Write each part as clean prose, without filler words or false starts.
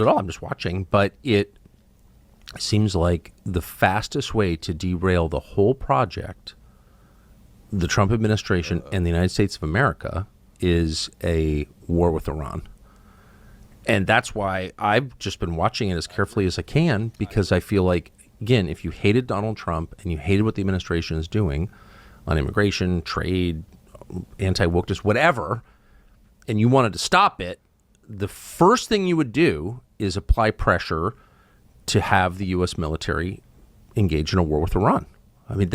at all. I'm just watching. But it seems like the fastest way to derail the whole project, the Trump administration and the United States of America, is a war with Iran. And that's why I've just been watching it as carefully as I can, because I feel like, again, if you hated Donald Trump and you hated what the administration is doing on immigration, trade, anti-wokeness, whatever, and you wanted to stop it, the first thing you would do is apply pressure to have the U.S. military engage in a war with Iran. I mean,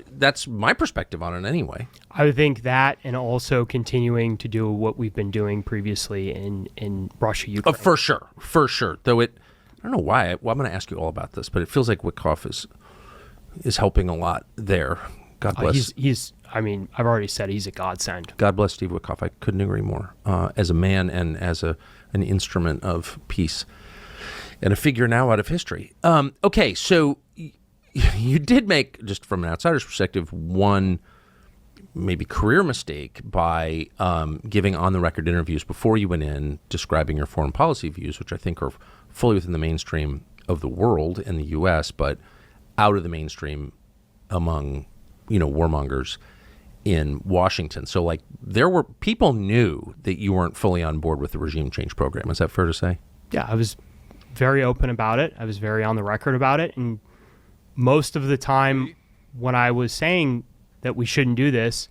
that's my perspective on it anyway. I would think that, and also continuing to do what we've been doing previously in Russia, Ukraine. For sure. Though I don't know why. Well, I'm going to ask you all about this, but it feels like Witkoff is helping a lot there. God bless. I've already said he's a godsend. God bless Steve Witkoff. I couldn't agree more. As a man and as an instrument of peace and a figure now out of history. Okay, so you did make, just from an outsider's perspective, one maybe career mistake by giving on-the-record interviews before you went in, describing your foreign policy views, which I think are fully within the mainstream of the world and the U.S., but out of the mainstream among, warmongers in Washington. So, people knew that you weren't fully on board with the regime change program. Is that fair to say? Yeah, I was very open about it. I was very on the record about it, and most of the time when I was saying that we shouldn't do this,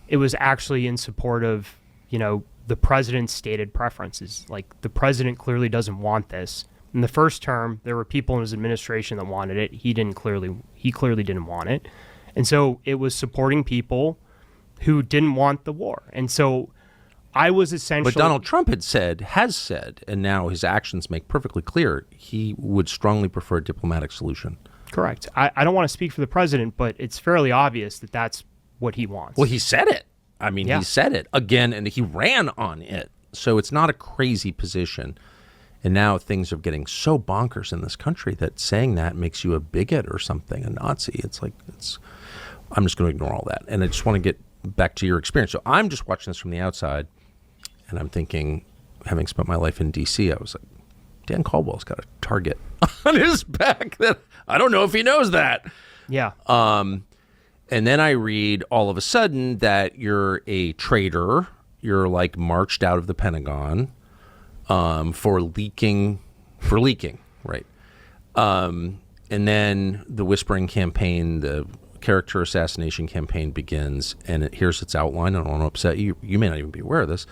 it was actually in support of, the president's stated preferences. Like, the president clearly doesn't want this. In the first term, there were people in his administration that wanted it. He clearly didn't want it. And so it was supporting people who didn't want the war. And so I was essentially... But Donald Trump has said, and now his actions make perfectly clear, he would strongly prefer a diplomatic solution. Correct. I don't want to speak for the president, but it's fairly obvious that that's what he wants. Well, he said it. I mean, He said it again, and he ran on it. So it's not a crazy position. And now things are getting so bonkers in this country that saying that makes you a bigot or something, a Nazi. I'm just going to ignore all that. And I just want to get back to your experience. So I'm just watching this from the outside, and I'm thinking, having spent my life in D.C., I was like, Dan Caldwell's got a target on his back that I don't know if he knows that. Yeah. And then I read all of a sudden that you're a traitor. You're marched out of the Pentagon for leaking, right? And then the whispering campaign, the character assassination campaign begins, and here's its outline. I don't want to upset you. You may not even be aware of this.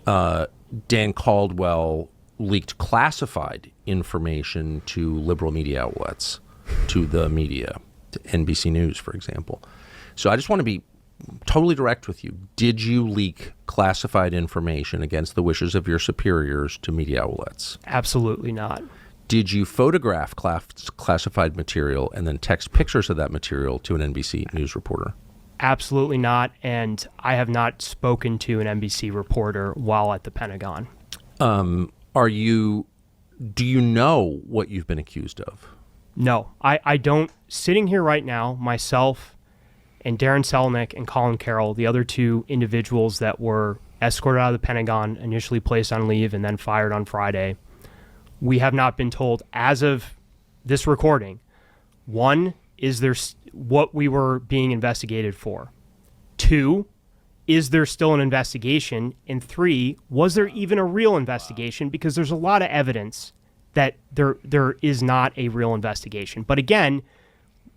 Dan Caldwell leaked classified information to liberal media outlets, to the media, to NBC News, for example. So I just want to be totally direct with you. Did you leak classified information against the wishes of your superiors to media outlets? Absolutely not. Did you photograph classified material and then text pictures of that material to an NBC News reporter? Absolutely not. And I have not spoken to an NBC reporter while at the Pentagon. Do you know what you've been accused of? No, I don't. Sitting here right now, myself and Darren Selnick and Colin Carroll, the other two individuals that were escorted out of the Pentagon, initially placed on leave and then fired on Friday, we have not been told, as of this recording, one, is there what we were being investigated for? Two, is there still an investigation? And three, was there even a real investigation? Because there's a lot of evidence that there is not a real investigation. But again,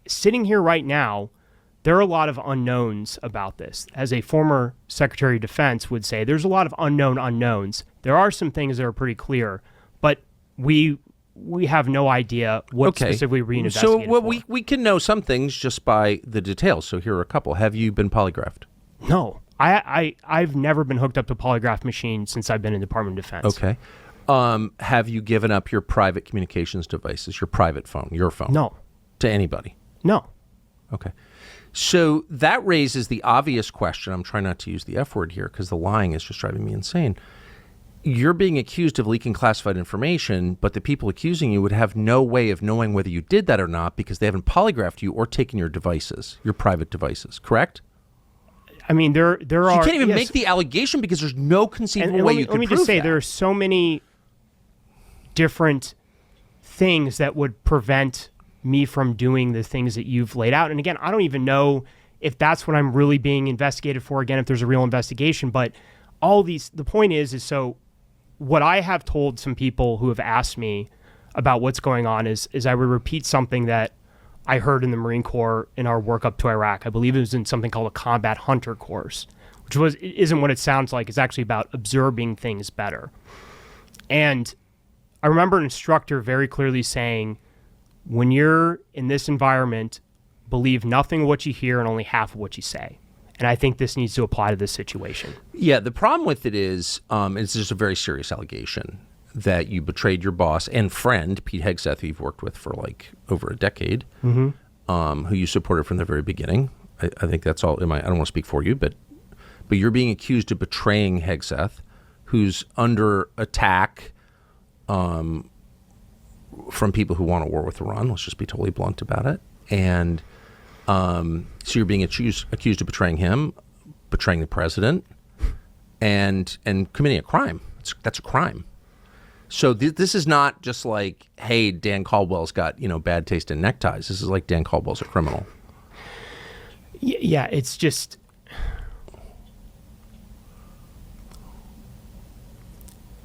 sitting here right now, there are a lot of unknowns about this. As a former Secretary of Defense would say, there's a lot of unknown unknowns. There are some things that are pretty clear, but we have no idea what specifically we're being investigated for. So we can know some things just by the details. So here are a couple. Have you been polygraphed? No. I've never been hooked up to a polygraph machine since I've been in the Department of Defense. Okay. Have you given up your private communications devices, your private phone, your phone? No. To anybody? No. Okay. So that raises the obvious question. I'm trying not to use the F word here because the lying is just driving me insane. You're being accused of leaking classified information, but the people accusing you would have no way of knowing whether you did that or not because they haven't polygraphed you or taken your devices, your private devices, correct? I mean, there are... You can't even make the allegation because there's no conceivable way you can prove that. Let me just say, there are so many different things that would prevent me from doing the things that you've laid out. And again, I don't even know if that's what I'm really being investigated for, again, if there's a real investigation. But all these, the point is so what I have told some people who have asked me about what's going on is I would repeat something that I heard in the Marine Corps in our work up to Iraq. I believe it was in something called a combat hunter course, which isn't what it sounds like. It's actually about observing things better. And I remember an instructor very clearly saying, when you're in this environment, believe nothing of what you hear and only half of what you say. And I think this needs to apply to this situation. Yeah, the problem with it is, it's just a very serious allegation that you betrayed your boss and friend, Pete Hegseth, who you've worked with for like over a decade, who you supported from the very beginning. I think that's all. I don't want to speak for you, but you're being accused of betraying Hegseth, who's under attack from people who want a war with Iran. Let's just be totally blunt about it. And so you're being accused of betraying him, betraying the president, and committing a crime. That's a crime. So this is not just like, hey, Dan Caldwell's got bad taste in neckties. This is like Dan Caldwell's a criminal. Yeah, it's just.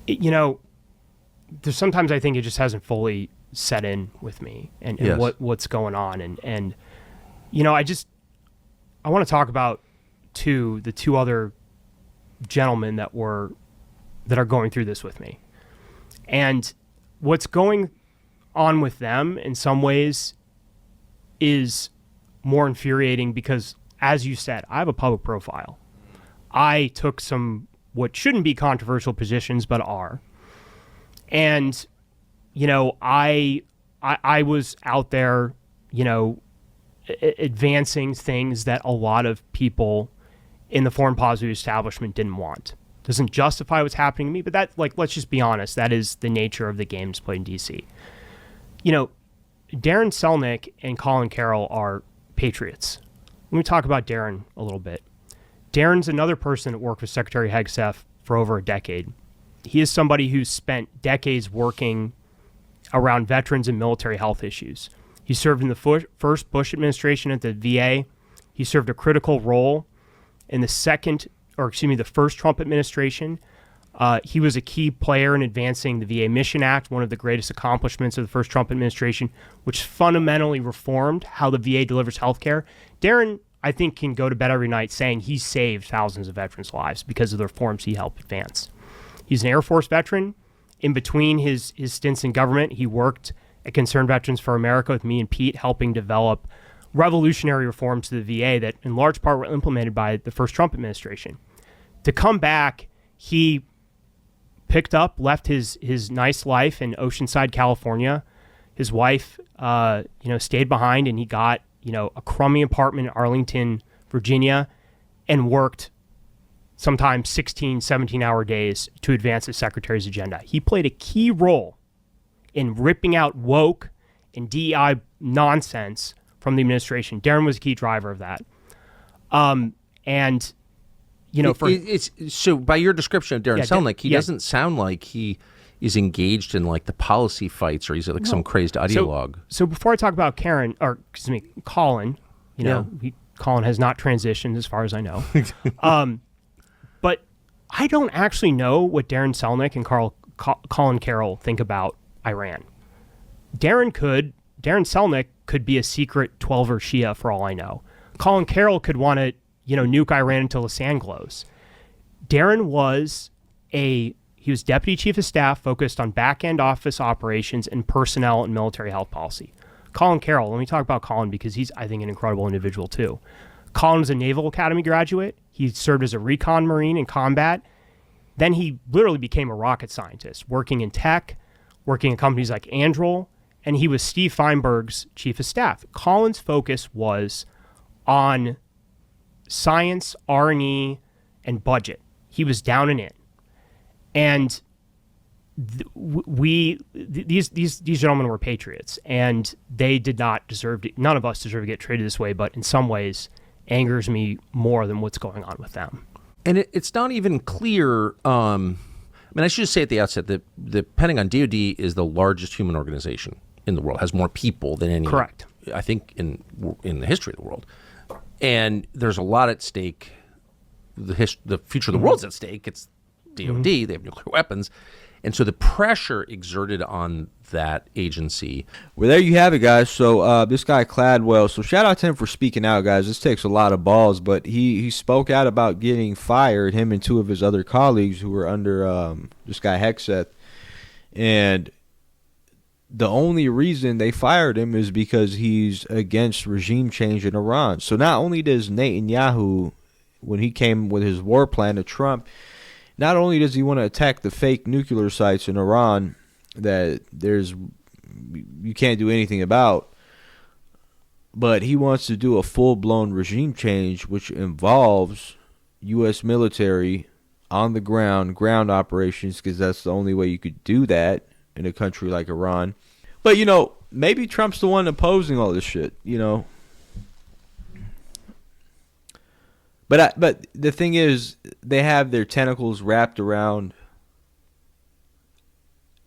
There's sometimes I think it just hasn't fully set in with me and Yes. what's going on. And I want to talk about the two other gentlemen that are going through this with me. And what's going on with them in some ways is more infuriating because, as you said, I have a public profile. I took some what shouldn't be controversial positions, but are. And, I was out there, advancing things that a lot of people in the foreign policy establishment didn't want. Doesn't justify what's happening to me, but that, let's just be honest, that is the nature of the games played in D.C. Darren Selnick and Colin Carroll are patriots. Let me talk about Darren a little bit. Darren's another person that worked with Secretary Hegseth for over a decade. He is somebody who's spent decades working around veterans and military health issues. He served in the first Bush administration at the VA. He served a critical role in the first Trump administration. He was a key player in advancing the VA Mission Act, one of the greatest accomplishments of the first Trump administration, which fundamentally reformed how the VA delivers health care. Darren, I think, can go to bed every night saying he saved thousands of veterans' lives because of the reforms he helped advance. He's an Air Force veteran. In between his stints in government, he worked at Concerned Veterans for America with me and Pete, helping develop revolutionary reforms to the VA that in large part were implemented by the first Trump administration. To come back, he left his nice life in Oceanside, California. His wife, stayed behind, and he got, a crummy apartment in Arlington, Virginia, and worked sometimes 16, 17-hour days to advance the secretary's agenda. He played a key role in ripping out woke and DEI nonsense from the administration. Darren was a key driver of that. So by your description of Darren Selnick, he doesn't sound like he is engaged in like the policy fights, or he's like some crazed ideologue. So before I talk about Colin, Colin has not transitioned as far as I know. But I don't actually know what Darren Selnick and Colin Carroll think about Iran. Darren Selnick could be a secret 12er Shia for all I know. Colin Carroll could want to, nuke Iran until the sand glows. Darren was he was deputy chief of staff focused on back-end office operations and personnel and military health policy. Colin Carroll, let me talk about Colin because he's, I think, an incredible individual too. Colin was a Naval Academy graduate. He served as a recon Marine in combat. Then he literally became a rocket scientist, working in tech, working in companies like Anduril, and he was Steve Feinberg's chief of staff. Colin's focus was on science, R&E, and budget. He was down and in. And these gentlemen were patriots, and they did not deserve to, none of us deserve to get treated this way, but in some ways angers me more than what's going on with them. And it's not even clear. mean, I should just say at the outset that the Pentagon DoD is the largest human organization in the world, has more people than any. Correct. I think in the history of the world, and there's a lot at stake. The future of the world's at stake. It's DoD. They have nuclear weapons, and so the pressure exerted on that agency. Well, there you have it, guys. So this guy Caldwell. So shout out to him for speaking out, guys. This takes a lot of balls, but he spoke out about getting fired. Him and two of his other colleagues who were under this guy Hexeth, and the only reason they fired him is because he's against regime change in Iran. So not only does Netanyahu, when he came with his war plan to Trump, not only does he want to attack the fake nuclear sites in Iran that you can't do anything about, but he wants to do a full-blown regime change, which involves U.S. military on the ground operations, because that's the only way you could do that in a country like Iran. But, maybe Trump's the one opposing all this shit, But the thing is, they have their tentacles wrapped around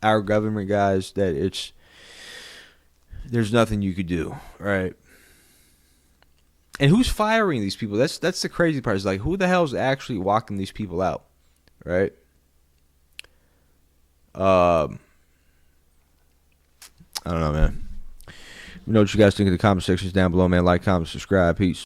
our government, guys, that there's nothing you could do, right? And who's firing these people? That's the crazy part. Is like, who the hell is actually walking these people out, right? I don't know, man. Let me know what you guys think in the comment sections down below, man. Like, comment, subscribe. Peace.